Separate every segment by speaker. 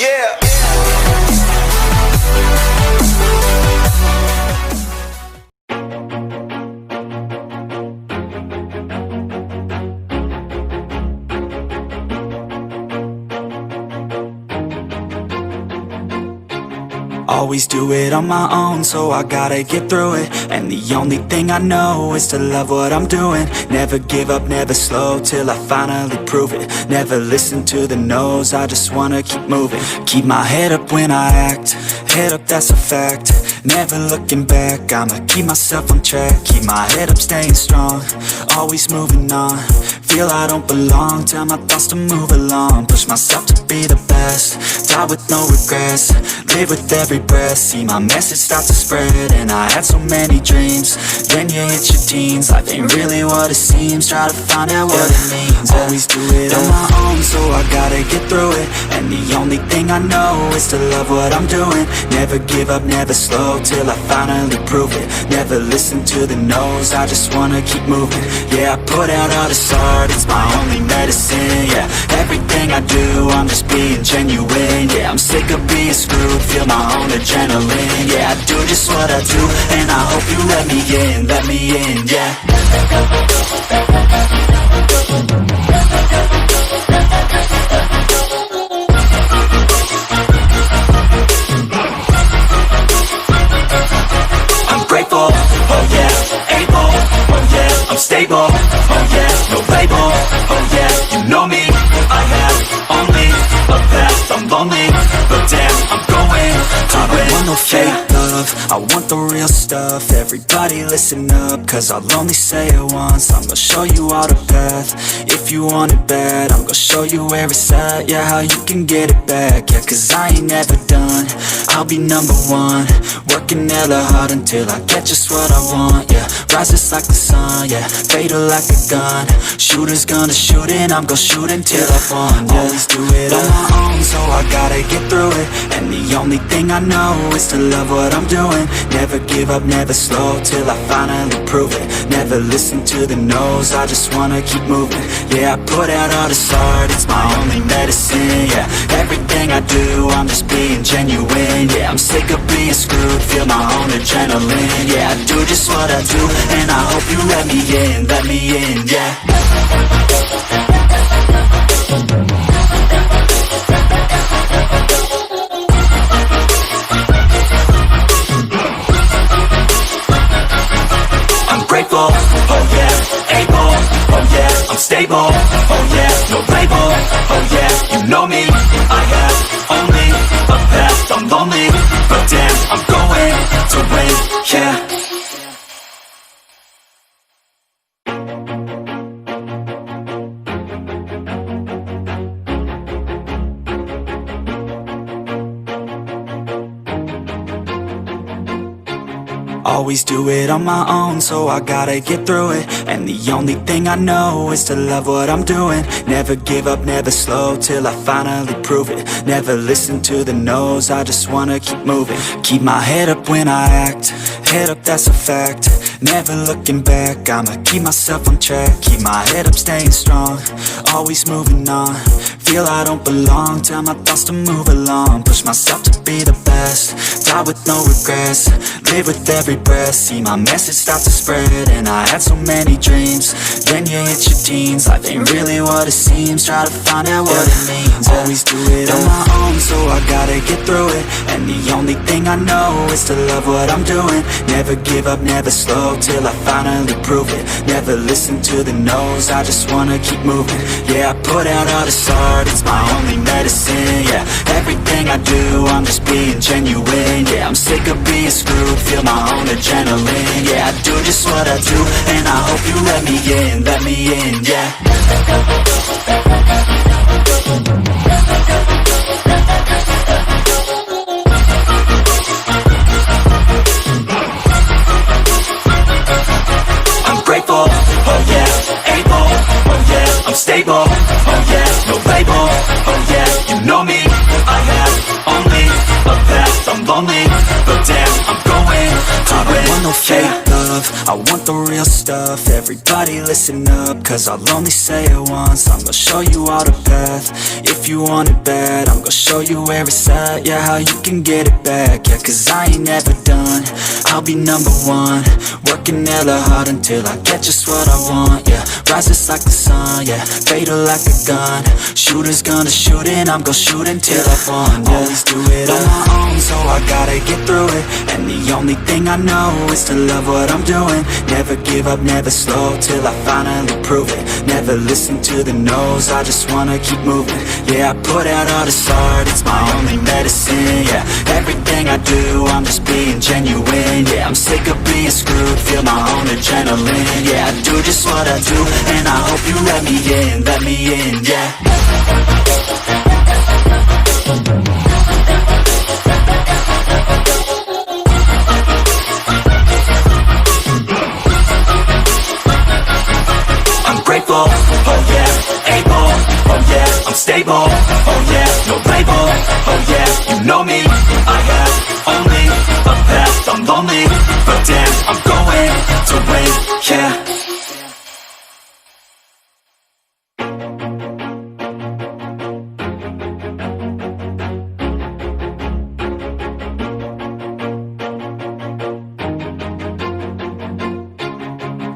Speaker 1: Yeah.
Speaker 2: Always do it on my own, so I gotta get through it. And the only thing I know is to love what I'm doing. Never give up, never slow, till I finally prove it. Never listen to the no's, I just wanna keep moving. Keep my head up when I act, head up, that's a fact. Never looking back, I'ma keep myself on track. Keep my head up, staying strong, always moving on. Feel I don't belong, tell my thoughts to move along. Push myself to be the best, die with no regrets. Live with every breath, see my message start to spread. And I had so many dreams, then you hit your teens. Life ain't really what it seems, try to find out what it means. Always do it on my own, so I gotta get through it. And the only thing I know is to love what I'm doing. Never give up, never slow, till I finally prove it. Never listen to the no's, I just wanna keep moving. Yeah, I put out all this art, it's my only medicine. Yeah, everything I do, I'm just being genuine. Yeah, I'm sick of being screwed, feel my own adrenaline. Yeah, I do just what I do, and I hope you let me in, yeah. I'm grateful, oh yeah, able, oh yeah, I'm stable, oh yeah, no label, oh yeah, you know me, I have only a path, I'm lonely, but damn, I'm going to win. I don't want no fake love, I want the real stuff. Everybody listen up, cause I'll only say it once. I'm gonna show you all the path, if you want it bad. I'm gonna show you where it's at, yeah, how you can get it back. Yeah, cause I ain't never done, I'll be number one. Working hella hard until I get just what I want, yeah. Rises like the sun, yeah, fatal like a gun. Shooter's gonna shoot and I'm gonna shoot until I won, yeah. Always do it on my own, so I gotta get through it. And the only thing I know is to love what I'm doing. Never give up, never slow, till I finally prove it. Never listen to the no's, I just wanna keep moving. Yeah, I put out all this art, it's my only medicine. Yeah, everything I do, I'm just being genuine. Yeah, I'm sick of being screwed, feel my own adrenaline. Yeah, I do just what I do, and I hope you let me in, yeah. I'm grateful, oh yeah, able, oh yeah, I'm stable, oh yeah, no label, oh yeah, you know me, I have only a path, I'm lonely, but damn, I'm going to win, yeah. Always do it on my own, so I gotta get through it. And the only thing I know is to love what I'm doing. Never give up, never slow, till I finally prove it. Never listen to the no's, I just wanna keep moving. Keep my head up when I act, head up, that's a fact. Never looking back, I'ma keep myself on track. Keep my head up, staying strong, always moving on. Feel I don't belong, tell my thoughts to move along. Push myself to be the best, die with no regrets. Live with every breath, see my message start to spread. And I had so many dreams, then you hit your teens. Life ain't really what it seems, try to find out what it means. Always do it on my own, so I gotta get through it. And the only thing I know is to love what I'm doing. Never give up, never slow, till I finally prove it. Never listen to the no's, I just wanna keep moving. Yeah, I put out all this art, it's my only medicine. Yeah, everything I do, I'm just being genuine. Yeah, I'm sick of being screwed, feel my own adrenaline. Yeah, I do just what I do, and I hope you let me in, yeah. I'm grateful, oh yeah, able, oh yeah, I'm stable, oh yeah, no label, oh yeah, you know me, I have only a path, I'm lonely, but damn, I'm going to win. I don't want no fake love, love, I want the real stuff. Everybody listen up, cause I'll only say it once. I'm gonna show you all the path. If you want it bad, I'm gonna show you where it's at. Yeah, how you can get it back. Yeah, cause I ain't never done. I'll be number one, working hella hard until I get just what I want. Yeah, rises like the sun, yeah, fatal like a gun. Shooters gonna shoot and I'm gonna shoot until I won. Yeah, always do it on my own, so I gotta get through it. And the only thing I know is to love what I'm doing. Never give up, never slow, till I finally prove it. Never listen to the no's, I just wanna keep moving. Yeah, I put out all this art, it's my only medicine. Yeah, everything I do, I'm just being genuine. Yeah, I'm sick of being screwed, feel my own adrenaline. Yeah, I do just what I do, and I hope you let me in, yeah. Grateful, oh yeah, able, oh yeah, I'm stable, oh yeah, no label, oh yeah, you know me, I have only a path, I'm lonely, but damn, I'm going to win, yeah.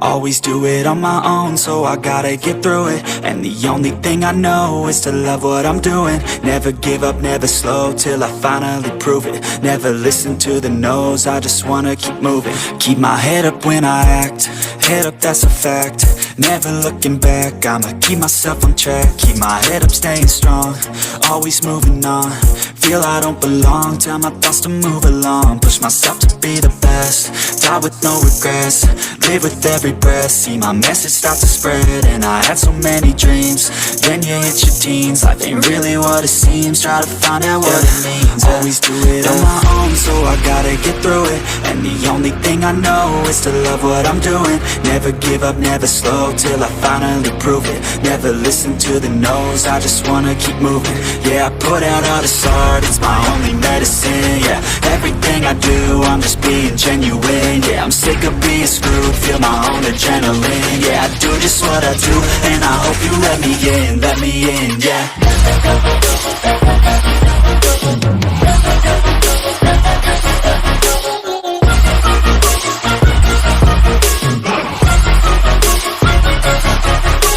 Speaker 2: Always do it on my own, so I gotta get through it. And the only thing I know is to love what I'm doing. Never give up, never slow, till I finally prove it. Never listen to the no's, I just wanna keep moving. Keep my head up when I act, head up, that's a fact. Never looking back, I'ma keep myself on track. Keep my head up, staying strong, always moving on. Feel I don't belong, tell my thoughts to move along. Push myself to be the best, die with no regrets. Live with every breath, see my message start to spread. And I had so many dreams, then you hit your teens. Life ain't really what it seems, try to find out what it means. Always do it on my own, so I gotta get through it. And the only thing I know is to love what I'm doing. Never give up, never slow, till I finally prove it. Never listen to the no's, I just wanna keep moving. Yeah, I put out all this art, it's my only medicine. Yeah, everything I do, I'm just being genuine. Yeah, I'm sick of being screwed, feel my own adrenaline. Yeah, I do just what I do, and I hope you let me in, yeah.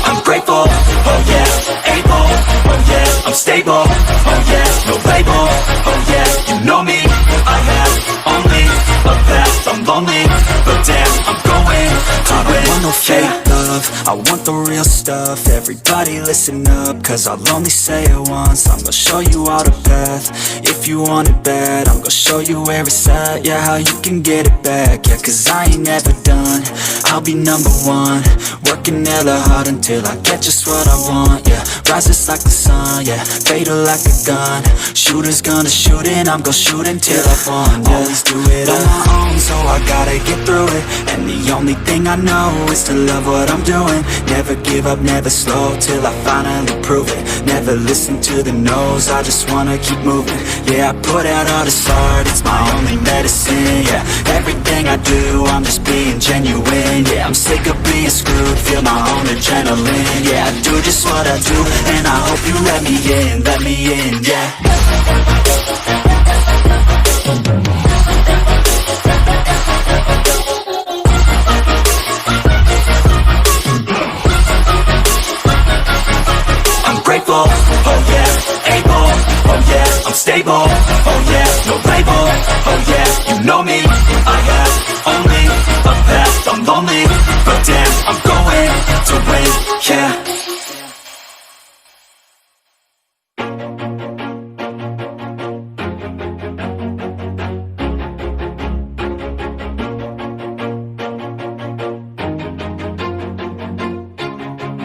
Speaker 2: I'm grateful, oh yeah, able, oh yeah, I'm stable, oh yeah, no label, oh yeah, you know me, I have only a path, I'm lonely, but damn, I'm going to win. I don't want no fake love, I want the real stuff. Everybody listen up, cause I'll only say it once. I'm gonna show you all the path. If you want it bad, I'm gonna show you where it's at. Yeah, how you can get it back. Yeah, cause I ain't never done, I'll be number one, working hella hard until I get just what I want. Yeah, rises like the sun, yeah, fatal like a gun. Shooters gonna shoot and I'm gonna shoot until I won. Yeah, always do it on my own, so I gotta get through it. And the only thing I know is to love what I'm doing. Never give up, never slow, till I finally prove it. Never listen to the no's, I just wanna keep moving. Yeah, I put out all this art, it's my only medicine. Yeah, everything I do, I'm just being genuine. Yeah, I'm sick of being screwed, feel my own adrenaline. Yeah, I do just what I do, and I hope you let me in, yeah. Grateful, oh yeah, able, oh yeah, I'm stable, oh yeah, no label, oh yeah, you know me, I have only a path, I'm lonely, but damn, I'm going to win, yeah.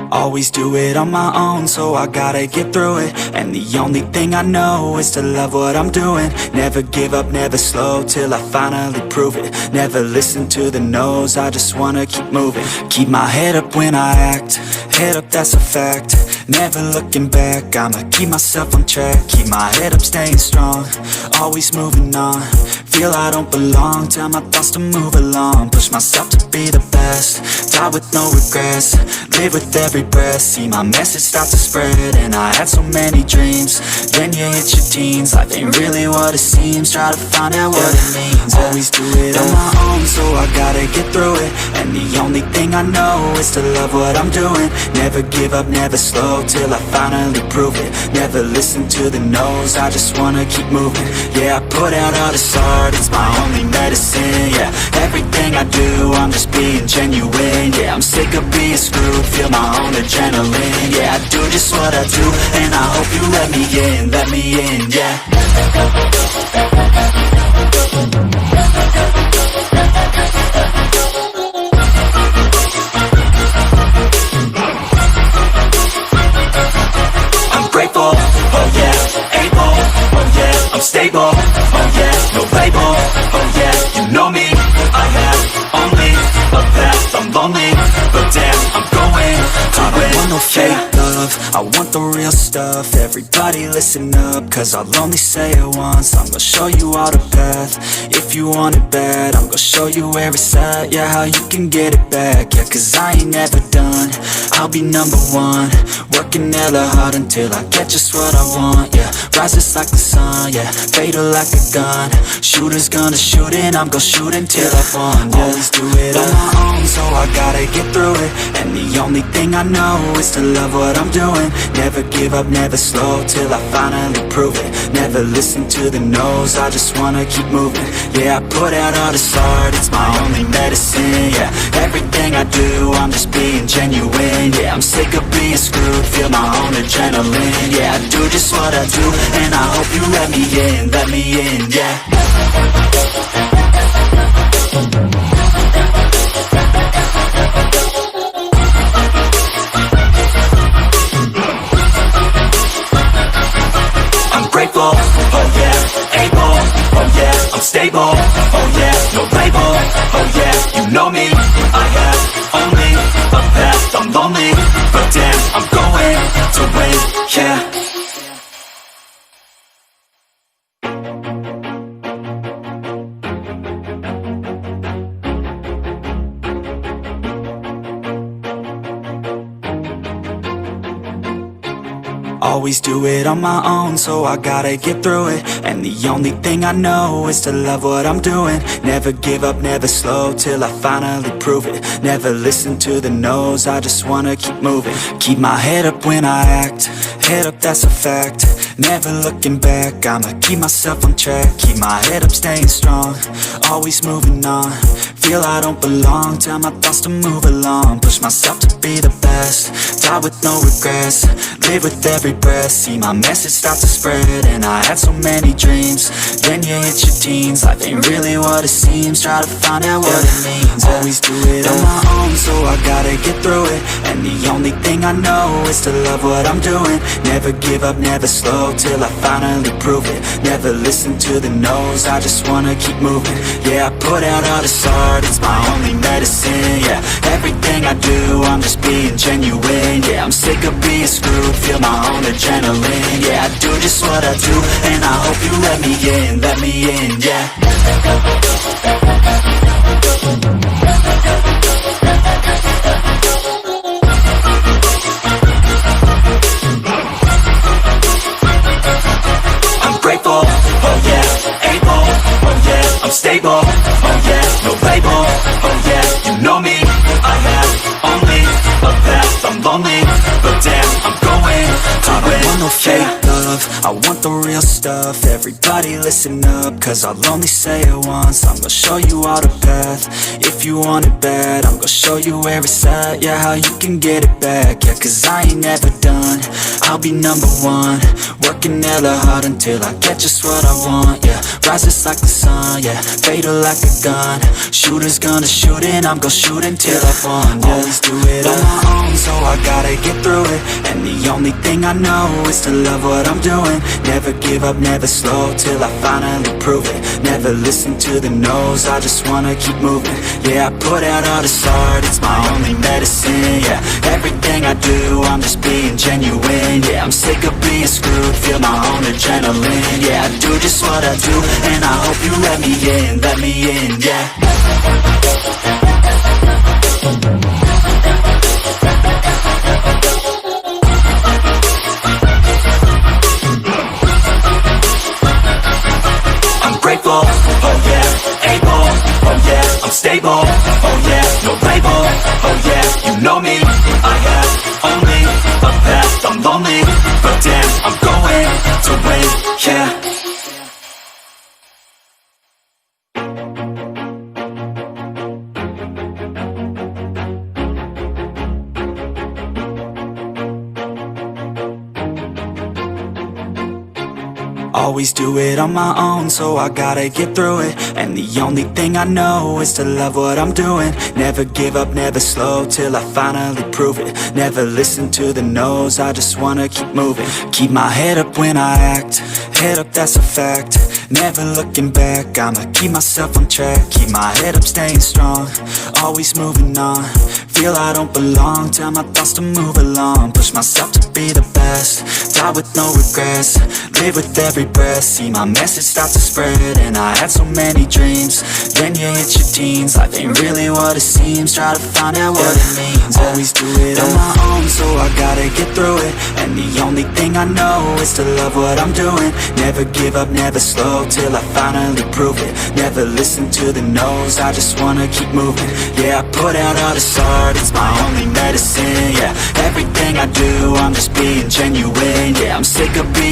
Speaker 2: Always do it on my own, so I gotta get through it. And the only thing I know is to love what I'm doing. Never give up, never slow, till I finally prove it. Never listen to the no's, I just wanna keep moving. Keep my head up when I act, head up, that's a fact. Never looking back, I'ma keep myself on track. Keep my head up, staying strong, always moving on. Feel I don't belong, tell my thoughts to move along. Push myself to be the best, die with no regrets. Live with every breath, see my message start to spread. And I had so many dreams, then you hit your teens. Life ain't really what it seems, try to find out what it means. Always do it on my own, so I gotta get through it. And the only thing I know is to love what I'm doing. Never give up, never slow, till I finally prove it. Never listen to the no's, I just wanna keep moving. Yeah, I put out all this art, it's my only medicine. Yeah, everything I do, I'm just being genuine. Yeah, I'm sick of being screwed, feel my own adrenaline. Yeah, I do just what I do, and I hope you let me in, yeah. I'm grateful, oh yeah, able, oh yeah, I'm stable, oh yeah, no label, oh yeah, you know me, I have only a path, I'm lonely, but damn, I'm going to win. I don't want no fake love, I want the real stuff. Everybody listen up, cause I'll only say it once. I'm gonna show you all the path, if you want it bad. I'm gonna show you where it's at, yeah, how you can get it back. Yeah, cause I ain't never done, I'll be number one. Working hella hard until I get just what I want, yeah. Rises like the sun, yeah, fatal like a gun. Shooters gonna shoot and I'm gonna shoot until I've won, yeah. Always do it on my own, so I gotta get through it. And the only thing I know is to love what I'm doing. Never give up, never slow, till I finally prove it. Never listen to the no's, I just wanna keep moving. Yeah, I put out all this art, it's my only medicine. Yeah, everything I do, I'm just being genuine. Yeah, I'm sick of being screwed, feel my own adrenaline. Yeah, I do just what I do, and I hope you let me in, yeah. Grateful, oh yeah, able, oh yeah, I'm stable, oh yeah, no label, oh yeah, you know me, I have only a path, I'm lonely, but damn, I'm going to win, yeah. Always do it on my own, so I gotta get through it. And the only thing I know is to love what I'm doing. Never give up, never slow, till I finally prove it. Never listen to the no's, I just wanna keep moving. Keep my head up when I act, head up, that's a fact. Never looking back, I'ma keep myself on track. Keep my head up, staying strong, always moving on. Feel I don't belong, tell my thoughts to move along. Push myself to be the best, die with no regrets. Live with every breath, see my message start to spread. And I had so many dreams, then you hit your teens. Life ain't really what it seems, try to find out what it means. Always do it on my own, so I gotta get through it. And the only thing I know is to love what I'm doing. Never give up, never slow, till I finally prove it. Never listen to the no's, I just wanna keep moving. Yeah, I put out all this art, it's my only medicine. Yeah, everything I do, I'm just being genuine. Yeah, I'm sick of being screwed, feel my own adrenaline. Yeah, I do just what I do, and I hope you let me in, yeah. I'm grateful, oh yeah, able, oh yeah, I'm stable, oh yeah, no label, oh yeah, you know me, I have only a path, I'm lonely, but damn, I'm going to win. I don't want no fake love, I want the real stuff. Everybody listen up, cause I'll only say it once. I'm gonna show you all the path, if you want it bad. I'm gonna show you where it's at, yeah, how you can get it back. Yeah, cause I ain't never done, I'll be number one. Working hella hard until I get just what I want, yeah. Rises like the sun, yeah, fatal like a gun. Shooters gonna shoot and I'm gonna shoot until I've won, yeah. Always do it on my own, so I gotta get through it. And the only thing I know is to love what I'm I'm doing. Never give up, never slow, till I finally prove it. Never listen to the no's, I just wanna keep moving. Yeah, I put out all this art, it's my only medicine. Yeah, everything I do, I'm just being genuine. Yeah, I'm sick of being screwed, feel my own adrenaline. Yeah, I do just what I do, and I hope you let me in, yeah. Grateful, oh yeah, able, oh yeah, I'm stable, oh yeah, no label, oh yeah, you know me, I have only a path, I'm lonely, but damn, I'm going to win, yeah. Always do it on my own, so I gotta get through it. And the only thing I know is to love what I'm doing. Never give up, never slow, till I finally prove it. Never listen to the no's, I just wanna keep moving. Keep my head up when I act, head up, that's a fact. Never looking back, I'ma keep myself on track. Keep my head up, staying strong, always moving on. Feel I don't belong, tell my thoughts to move along. Push myself to be the best, die with no regrets. Live with every breath, see my message start to spread. And I had so many dreams, then you hit your teens. Life ain't really what it seems, try to find out what it means. Always do it on my own, so I gotta get through it. And the only thing I know is to love what I'm doing. Never give up, never slow, till I finally prove it. Never listen to the no's, I just wanna keep moving. Yeah, I put out all this art, it's my only medicine. Yeah, everything I do, I'm just being genuine. Yeah, I'm sick of being